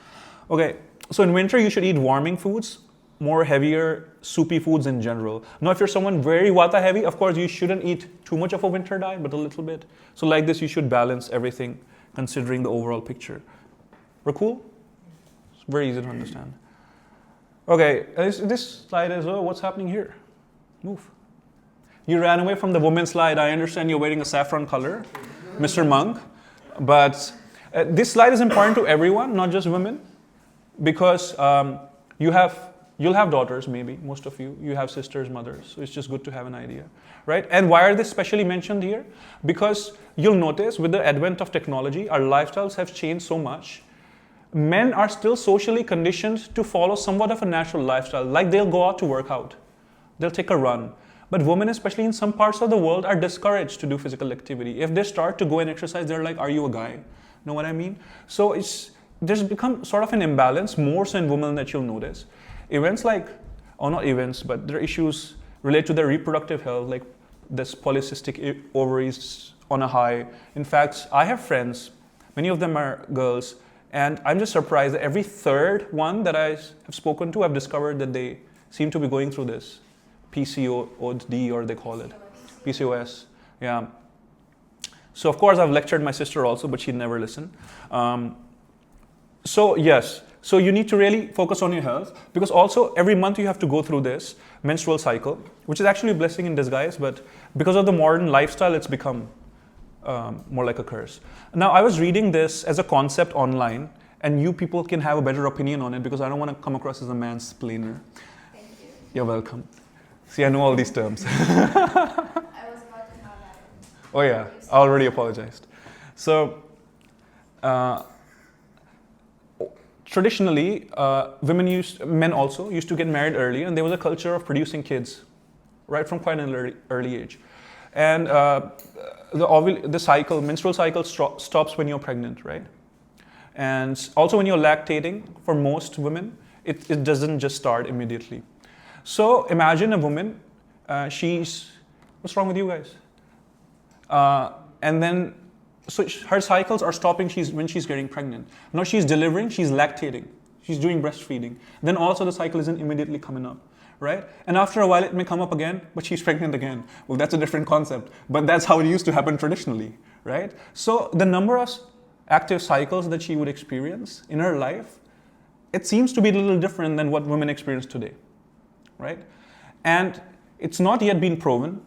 Okay, so in winter, you should eat warming foods, more heavier, soupy foods in general. Now, if you're someone very vata heavy, of course, you shouldn't eat too much of a winter diet, but a little bit. So like this, you should balance everything considering the overall picture. We're cool? It's very easy to understand. Okay, this slide is, oh, what's happening here? Move. You ran away from the women's slide. I understand you're wearing a saffron color, Mr. Monk. But this slide is important to everyone, not just women, because you'll have daughters, maybe, most of you. You have sisters, mothers. So it's just good to have an idea, right? And why are they specially mentioned here? Because you'll notice with the advent of technology, our lifestyles have changed so much. Men are still socially conditioned to follow somewhat of a natural lifestyle, like they'll go out to work out. They'll take a run. But women, especially in some parts of the world, are discouraged to do physical activity. If they start to go and exercise, they're like, are you a guy? Know what I mean? So there's become sort of an imbalance, more so in women that you'll notice. Events like, or not events, but there are issues related to their reproductive health, like this polycystic ovaries on a high. In fact, I have friends, many of them are girls, and I'm just surprised that every third one that I have spoken to, I've discovered that they seem to be going through this. PCOD, or they call it PCOS. Yeah. So of course I've lectured my sister also, but she'd never listen. So yes, so you need to really focus on your health, because also every month you have to go through this menstrual cycle, which is actually a blessing in disguise, but because of the modern lifestyle, it's become more like a curse. Now I was reading this as a concept online, and you people can have a better opinion on it, because I don't want to come across as a mansplainer. Thank you. You're welcome. See, I know all these terms. I was about to have that. Oh yeah, I already apologized. So, traditionally, men also used to get married early, and there was a culture of producing kids, right from quite an early age. And the cycle, menstrual cycle stops when you're pregnant, right? And also when you're lactating, for most women, it doesn't just start immediately. So imagine a woman, what's wrong with you guys? And then, so her cycles are stopping when she's getting pregnant. Now she's delivering, she's lactating, she's doing breastfeeding. Then also the cycle isn't immediately coming up, right? And after a while it may come up again, but she's pregnant again. Well, that's a different concept, but that's how it used to happen traditionally, right? So the number of active cycles that she would experience in her life, it seems to be a little different than what women experience today. Right? And it's not yet been proven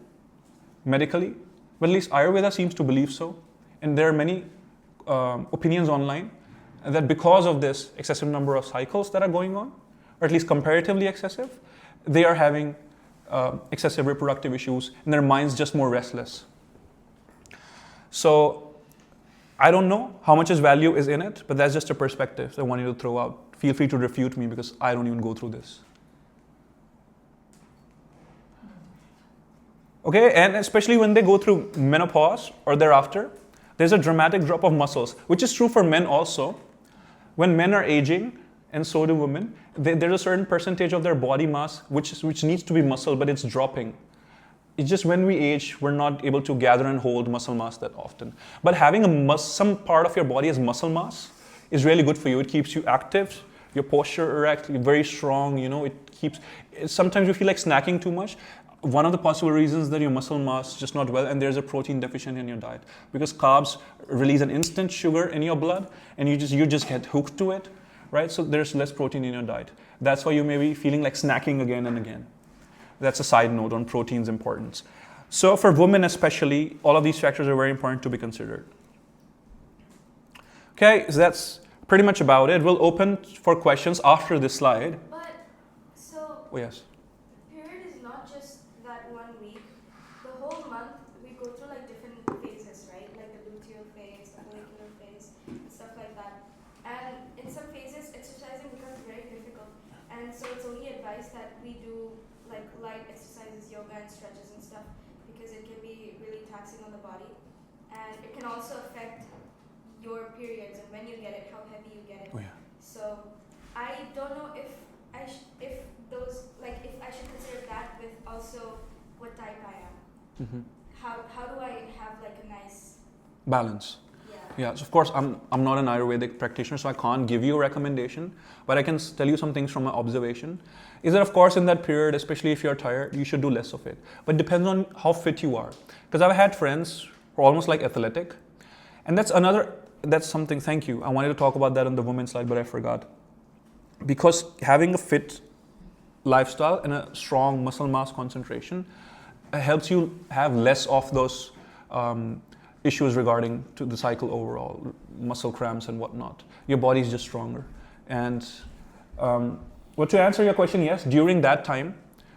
medically, but at least Ayurveda seems to believe so. And there are many opinions online that because of this excessive number of cycles that are going on, or at least comparatively excessive, they are having excessive reproductive issues, and their mind's just more restless. So I don't know how much value is in it, but that's just a perspective that I wanted to throw out. Feel free to refute me, because I don't even go through this. Okay, and especially when they go through menopause or thereafter, there's a dramatic drop of muscles, which is true for men also. When men are aging, and so do women, there's a certain percentage of their body mass which needs to be muscle, but it's dropping. It's just when we age, we're not able to gather and hold muscle mass that often. But having some part of your body as muscle mass is really good for you. It keeps you active, your posture erect, very strong, sometimes you feel like snacking too much. One of the possible reasons that your muscle mass is just not well, and there's a protein deficient in your diet, because carbs release an instant sugar in your blood, and you just get hooked to it, right? So there's less protein in your diet. That's why you may be feeling like snacking again and again. That's a side note on protein's importance. So for women especially, all of these factors are very important to be considered. Okay, so that's pretty much about it. We'll open for questions after this slide. But, so, Oh yes. period is not just that 1 week. The whole month, we go through like different phases, right? Like the luteal phase, the follicular phase, stuff like that. And in some phases, exercising becomes very difficult. And so it's only advised that we do like light exercises, yoga and stretches and stuff, because it can be really taxing on the body. And it can also affect your periods and when you get it, how heavy you get it. Oh yeah. So I don't know if if those, like, if I should consider that with also what type I am. Mm-hmm. How do I have like a nice, Balance. yeah. Yeah, so of course I'm not an Ayurvedic practitioner, so I can't give you a recommendation, but I can tell you some things from my observation. Is that of course in that period, especially if you're tired, you should do less of it. But it depends on how fit you are. Because I've had friends who are almost like athletic, and that's something, thank you. I wanted to talk about that on the women's slide, but I forgot. Because having a fit lifestyle and a strong muscle mass concentration helps you have less of those issues regarding to the cycle overall, muscle cramps and whatnot. Your body is just stronger. And well, to answer your question, yes, during that time,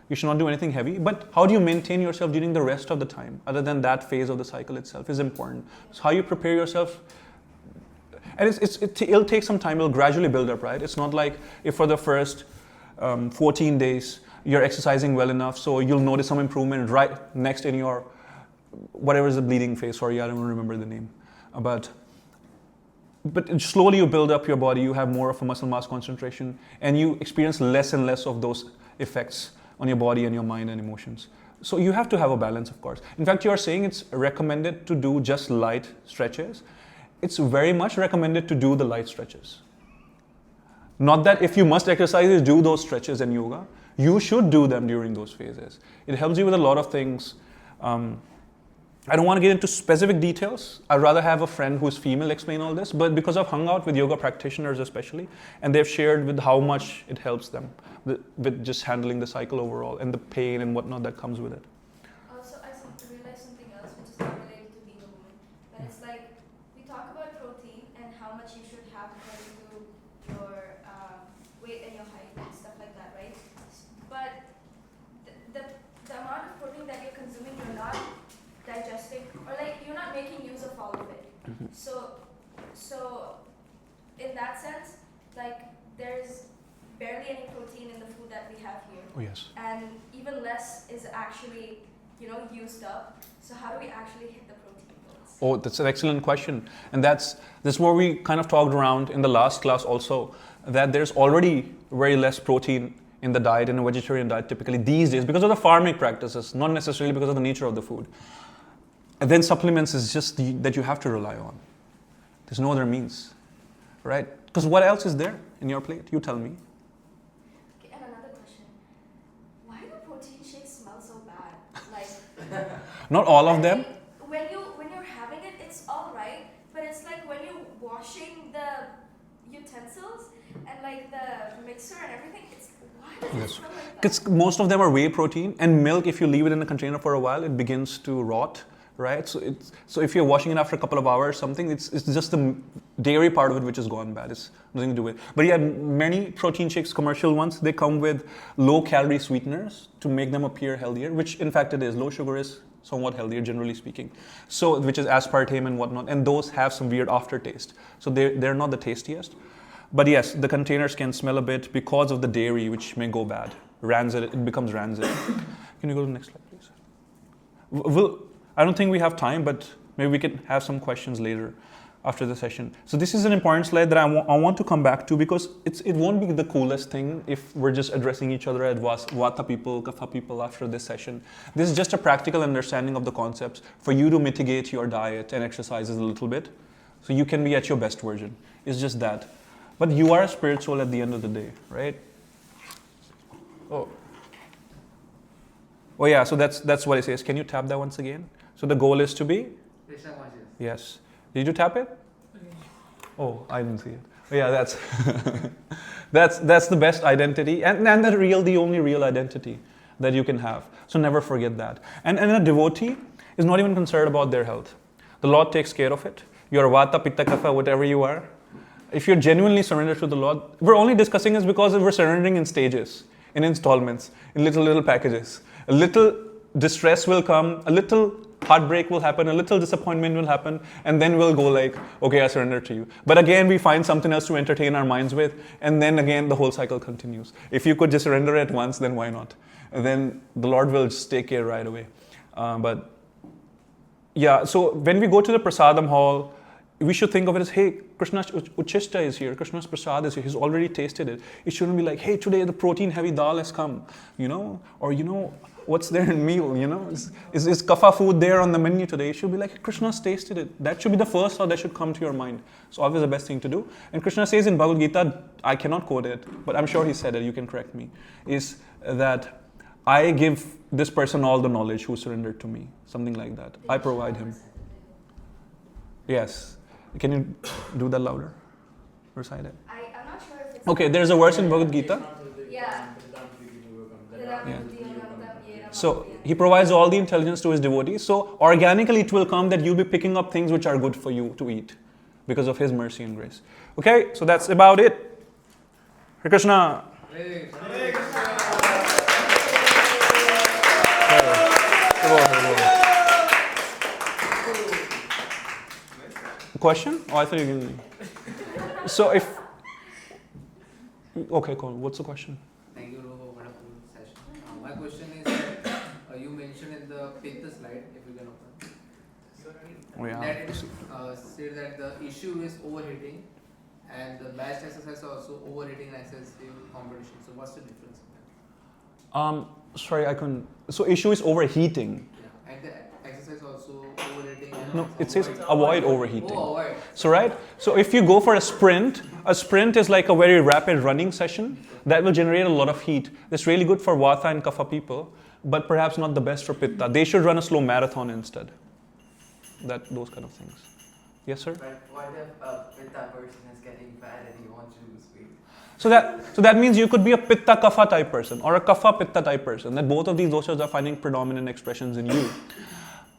you should not do anything heavy. But how do you maintain yourself during the rest of the time, other than that phase of the cycle itself, is important. So how you prepare yourself, and it'll take some time, it'll gradually build up, right? It's not like if for the first 14 days, you're exercising well enough, so you'll notice some improvement right next in your, whatever is the bleeding phase, sorry, I don't remember the name. But slowly you build up your body, you have more of a muscle mass concentration, and you experience less and less of those effects on your body and your mind and emotions. So you have to have a balance, of course. In fact, you are saying it's recommended to do just light stretches. It's very much recommended to do the light stretches. Not that if you must exercise, do those stretches and yoga. You should do them during those phases. It helps you with a lot of things. I don't want to get into specific details. I'd rather have a friend who's female explain all this, but because I've hung out with yoga practitioners especially, and they've shared with how much it helps them with just handling the cycle overall and the pain and whatnot that comes with it. Also, I realized something else which is not related to being a woman, but it's like we talk about protein and how much you should have according to your weight and your height and stuff like that, right? But the amount of protein that you're consuming, you're not digesting, or like you're not making use of all of it. Mm-hmm. So in that sense, like there's barely any protein in the food that we have here. Oh yes. And even less is actually, used up. So how do we actually hit the protein goals? Oh, that's an excellent question. And that's what we kind of talked around in the last class also, that there's already very less protein in the diet, in a vegetarian diet typically these days, because of the farming practices, not necessarily because of the nature of the food. And then supplements is just that you have to rely on. There's no other means, right? Because what else is there in your plate? You tell me. Okay, and another question. Why do protein shakes smell so bad? Like, Not all of them. When you're having it, it's all right, but it's like when you're washing the utensils and like the mixer and everything, why does it smell like that? Because most of them are whey protein, and milk, if you leave it in a container for a while, it begins to rot, right? So if you're washing it after a couple of hours, something, it's just the dairy part of it which has gone bad. It's nothing to do with it. But yeah, many protein shakes, commercial ones, they come with low-calorie sweeteners to make them appear healthier, which in fact it is. Low sugar is somewhat healthier, generally speaking. So, which is aspartame and whatnot, and those have some weird aftertaste. So they're not the tastiest. But yes, the containers can smell a bit because of the dairy, which may go bad. Rancid, it becomes rancid. Can you go to the next slide, please? I don't think we have time, but maybe we can have some questions later after the session. So this is an important slide that I want to come back to, because it won't be the coolest thing if we're just addressing each other as Vata people, Kapha people after this session. This is just a practical understanding of the concepts for you to mitigate your diet and exercises a little bit, so you can be at your best version. It's just that. But you are a spiritual at the end of the day, right? Oh yeah, so that's what it says. Can you tap that once again? So the goal is to be? Krishna conscious. Yes. Did you tap it? Oh, I didn't see it. Oh, yeah, that's the best identity, and the only real identity that you can have. So never forget that. And a devotee is not even concerned about their health. The Lord takes care of it. You're Vata, Pitta, Kapha, whatever you are. if you're genuinely surrendered to the Lord, we're only discussing this because we're surrendering in stages, in installments, in little packages. A little distress will come, a little heartbreak will happen, a little disappointment will happen, and then we'll go like, okay, I surrender to you. But again, we find something else to entertain our minds with, and then again, the whole cycle continues. If you could just surrender at once, then why not? And then the Lord will just take care right away. But yeah, so when we go to the Prasadam hall, we should think of it as, hey, Krishna's Uchishta is here, Krishna's Prasad is here, he's already tasted it. It shouldn't be like, hey, today the protein-heavy dal has come, or what's there in meal, Is kapha food there on the menu today? It should be like, Krishna's tasted it. That should be the first thought that should come to your mind. It's always the best thing to do. And Krishna says in Bhagavad Gita, I cannot quote it, but I'm sure he said it, you can correct me, is that I give this person all the knowledge who surrendered to me. Something like that. I provide him. Yes. Can you do that louder? Recite it. I'm not sure if it's... Okay, there's a verse in Bhagavad Gita. Yeah. So he provides all the intelligence to his devotees. So organically it will come that you'll be picking up things which are good for you to eat because of his mercy and grace. Okay, so that's about it. Hare Krishna. Question? Oh, I thought you were giving me. So if... Okay, cool. What's the question? Thank you for a wonderful session. My question is that you mentioned in the Pitta slide, if you can open, Oh, yeah. that it said that the issue is overheating and the best exercise also overheating and excessive competition. So what's the difference in that? Sorry, I couldn't... So issue is overheating. Yeah. And the exercise also overheating. No, it says avoid overheating. Oh, avoid. So right, so if you go for a sprint is like a very rapid running session that will generate a lot of heat. That's really good for Vata and Kapha people, but perhaps not the best for Pitta. They should run a slow marathon instead. Those kind of things. Yes, sir? But what if a Pitta person is getting fat and he wants to lose weight? So that means you could be a Pitta Kapha type person or a Kapha Pitta type person. That both of these doshas are finding predominant expressions in you.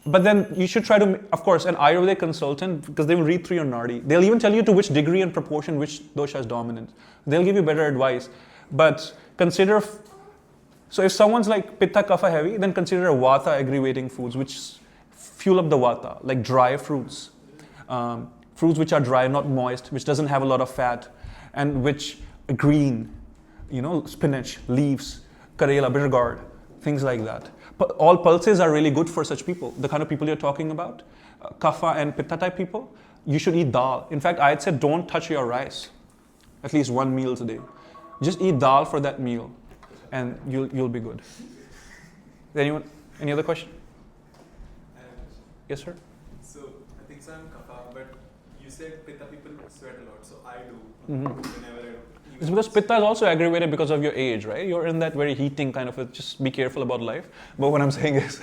But then you should try to, of course, an Ayurvedic consultant, because they will read through your nadi. They'll even tell you to which degree and proportion which dosha is dominant. They'll give you better advice. But consider, so if someone's like Pitta Kapha heavy, then consider Vata aggravating foods which fuel up the Vata, like dry fruits. Fruits which are dry, not moist, which doesn't have a lot of fat, and which green, spinach, leaves, karela, bitter gourd, things like that. All pulses are really good for such people, the kind of people you're talking about, Kapha and Pitta type people. You should eat dal. In fact, I had said don't touch your rice, at least one meal a day. Just eat dal for that meal, and you'll be good. Anyone? Any other question? Yes, sir. So I think so I'm Kapha, but you said Pitta people sweat a lot, so I do whenever I do. It's because Pitta is also aggravated because of your age, right? You're in that very heating kind of just be careful about life. But what I'm saying is,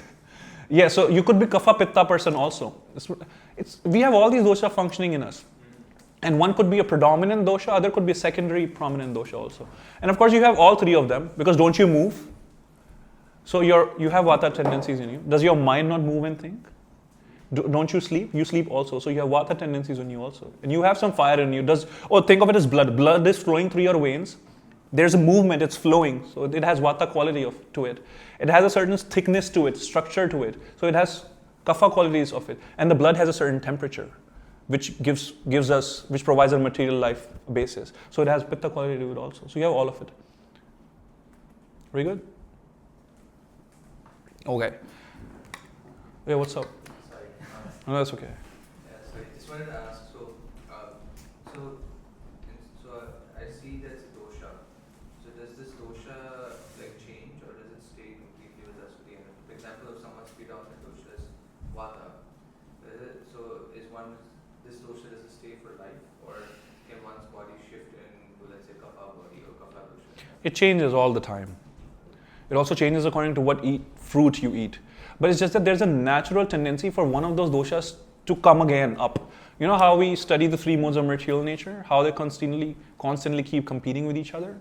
yeah, so you could be Kapha Pitta person also. We have all these dosha functioning in us. And one could be a predominant dosha, other could be a secondary prominent dosha also. And of course you have all three of them, because don't you move? So you have Vata tendencies in you. Does your mind not move and think? Don't you sleep? You sleep also. So you have Vata tendencies in you also. And you have some fire in you. Think of it as blood. Blood is flowing through your veins. There's a movement, it's flowing. So it has Vata quality to it. It has a certain thickness to it, structure to it. So it has Kapha qualities of it. And the blood has a certain temperature, which which provides a material life basis. So it has Pitta quality to it also. So you have all of it. Very good? Okay. Yeah, what's up? No, that's okay. Yeah, so I just wanted to ask, so I see that's dosha. So does this dosha like change or does it stay completely with us to the end? For example, if someone's predominant dosha is vata, so this dosha does it stay for life, or can one's body shift into, let's say, kapha body or kapha dosha? It changes all the time. It also changes according to what fruit you eat. But it's just that there's a natural tendency for one of those doshas to come again up. You know how we study the three modes of material nature? How they constantly keep competing with each other?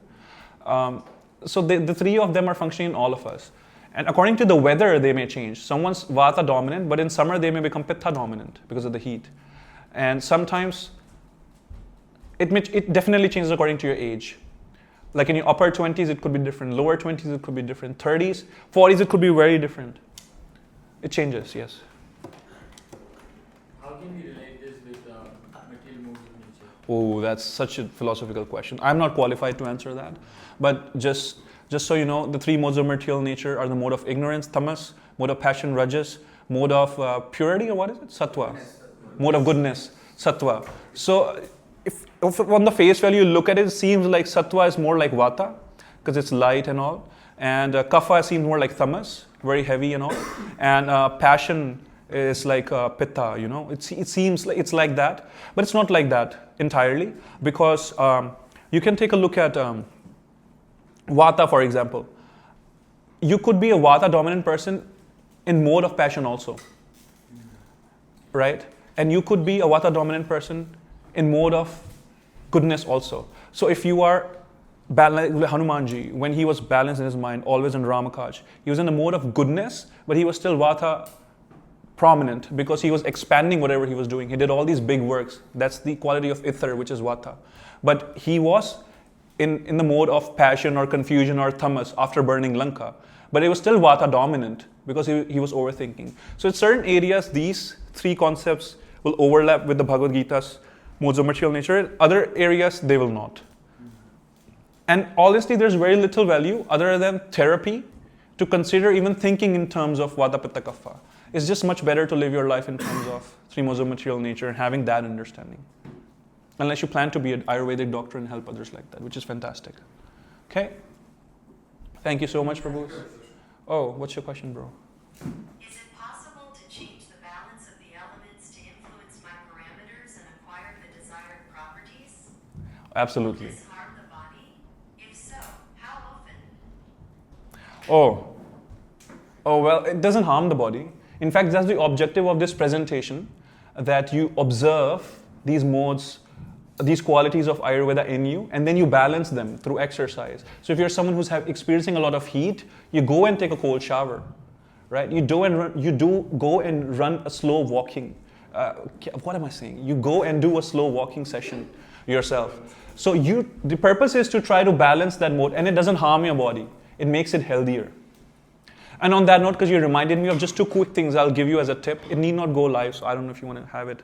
So the three of them are functioning in all of us. And according to the weather, they may change. Someone's Vata dominant, but in summer they may become Pitta dominant because of the heat. And sometimes It definitely changes according to your age. Like in your upper 20s, it could be different. Lower 20s, it could be different. 30s, 40s, it could be very different. It changes, yes. How can we relate this with material modes of nature? Oh, that's such a philosophical question. I'm not qualified to answer that. But just so you know, the three modes of material nature are the mode of ignorance, tamas, mode of passion, rajas, mode of purity, or what is it? Sattva. Mode of goodness, sattva. So if on the face value you look at it, it seems like sattva is more like vata, because it's light and all. And kapha seems more like tamas, very heavy and all. And passion is like pitta, you know. It seems like it's like that, but it's not like that entirely, because you can take a look at vata, for example. You could be a vata dominant person in mode of passion also, right? And you could be a vata dominant person in mode of goodness also. So if you are Hanumanji, when he was balanced in his mind, always in Ramakaj, he was in the mode of goodness, but he was still vata prominent because he was expanding whatever he was doing. He did all these big works. That's the quality of Ither, which is vata. But he was in the mode of passion or confusion or tamas after burning Lanka. But it was still vata dominant because he was overthinking. So in certain areas, these three concepts will overlap with the Bhagavad Gita's modes of material nature. In other areas, they will not. And honestly, there's very little value other than therapy to consider even thinking in terms of vata, pitta, kapha. It's just much better to live your life in terms of three modes of material nature and having that understanding. Unless you plan to be an Ayurvedic doctor and help others like that, which is fantastic. Okay? Thank you so much, Prabhu. Oh, what's your question, bro? Is it possible to change the balance of the elements to influence my parameters and acquire the desired properties? Absolutely. Does this harm the body? If so, how often? Oh, well, it doesn't harm the body. In fact, that's the objective of this presentation, that you observe these modes, these qualities of Ayurveda in you, and then you balance them through exercise. So if you're someone who's experiencing a lot of heat, you go and take a cold shower, right? You do go and run a slow walking. What am I saying? You go and do a slow walking session yourself. So the purpose is to try to balance that mode, and it doesn't harm your body. It makes it healthier. And on that note, because you reminded me of just two quick things I'll give you as a tip. It need not go live, so I don't know if you want to have it.